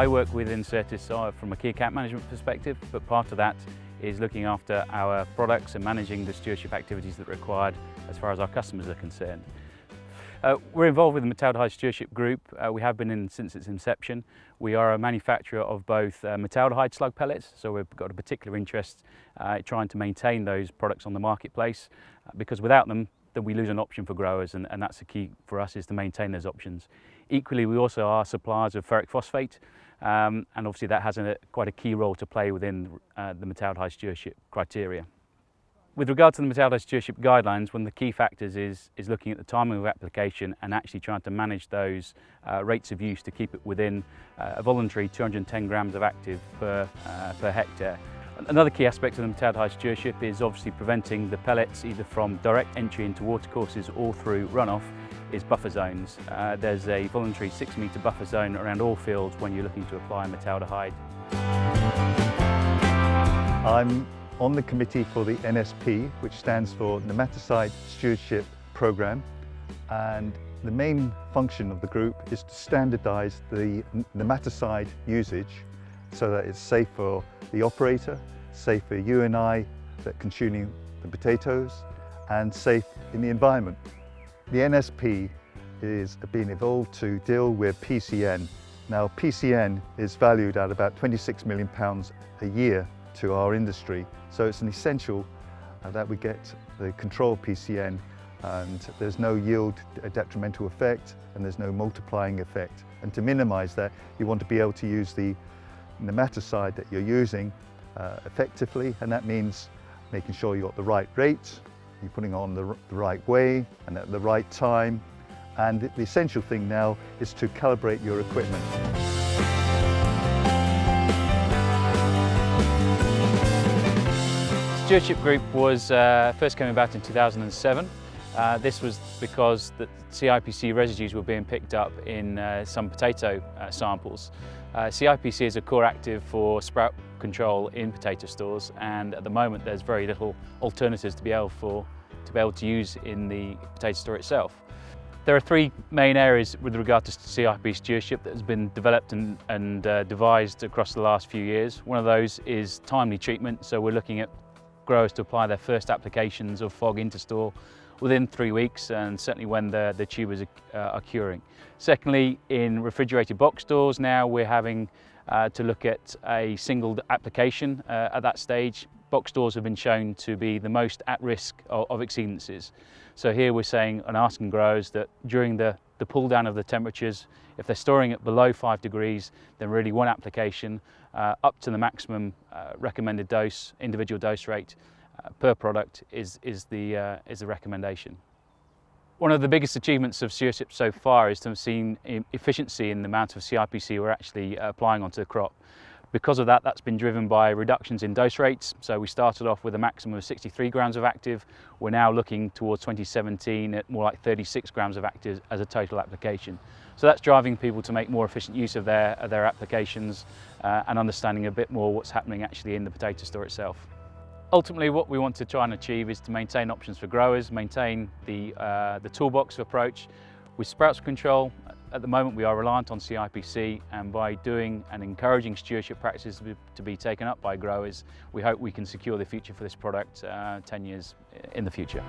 I work within Certis from a key account management perspective, but part of that is looking after our products and managing the stewardship activities that are required as far as our customers are concerned. We're involved with the metaldehyde stewardship group. We have been in since its inception. We are a manufacturer of both metaldehyde slug pellets, so we've got a particular interest trying to maintain those products on the marketplace, because without them, then we lose an option for growers, and that's the key for us, is to maintain those options. Equally, we also are suppliers of ferric phosphate, and obviously that has quite a key role to play within the metaldehyde stewardship criteria. With regard to the metaldehyde stewardship guidelines, one of the key factors is looking at the timing of application and actually trying to manage those rates of use to keep it within a voluntary 210 grams of active per hectare. Another key aspect of the metaldehyde stewardship is obviously preventing the pellets either from direct entry into watercourses or through runoff is buffer zones. There's a voluntary 6-metre buffer zone around all fields when you're looking to apply metaldehyde. I'm on the committee for the NSP, which stands for Nematicide Stewardship Programme, and the main function of the group is to standardise the nematicide usage so that it's safe for the operator, safe for you and I that consuming the potatoes, and safe in the environment. The NSP is being evolved to deal with PCN. Now, PCN is valued at about £26 million a year to our industry, so it's an essential that we get the control of PCN, and there's no yield detrimental effect and there's no multiplying effect. And to minimise that, you want to be able to use the nematicide that you're using effectively, and that means making sure you've got the right rate, you're putting on the right way and at the right time, and the essential thing now is to calibrate your equipment. Stewardship Group was first came about in 2007. This was because the CIPC residues were being picked up in some potato samples. CIPC is a core active for sprout control in potato stores, and at the moment there's very little alternatives to be able to use in the potato store itself. There are three main areas with regard to CIP stewardship that has been developed and devised across the last few years. One of those is timely treatment, so we're looking at growers to apply their first applications of fog into store within 3 weeks, and certainly when the tubers are curing. Secondly, in refrigerated box stores now we're having to look at a single application at that stage. Box stores have been shown to be the most at risk of exceedances. So here we're saying and asking growers that during the pull down of the temperatures, if they're storing it below 5 degrees, then really one application up to the maximum recommended dose, individual dose rate per product is the recommendation. One of the biggest achievements of stewardship so far is to have seen efficiency in the amount of CIPC we're actually applying onto the crop. Because of that, that's been driven by reductions in dose rates. So we started off with a maximum of 63 grams of active. We're now looking towards 2017 at more like 36 grams of active as a total application. So that's driving people to make more efficient use of their applications and understanding a bit more what's happening actually in the potato store itself. Ultimately, what we want to try and achieve is to maintain options for growers, maintain the toolbox approach. With sprouts control, at the moment we are reliant on CIPC, and by doing and encouraging stewardship practices to be taken up by growers, we hope we can secure the future for this product 10 years in the future.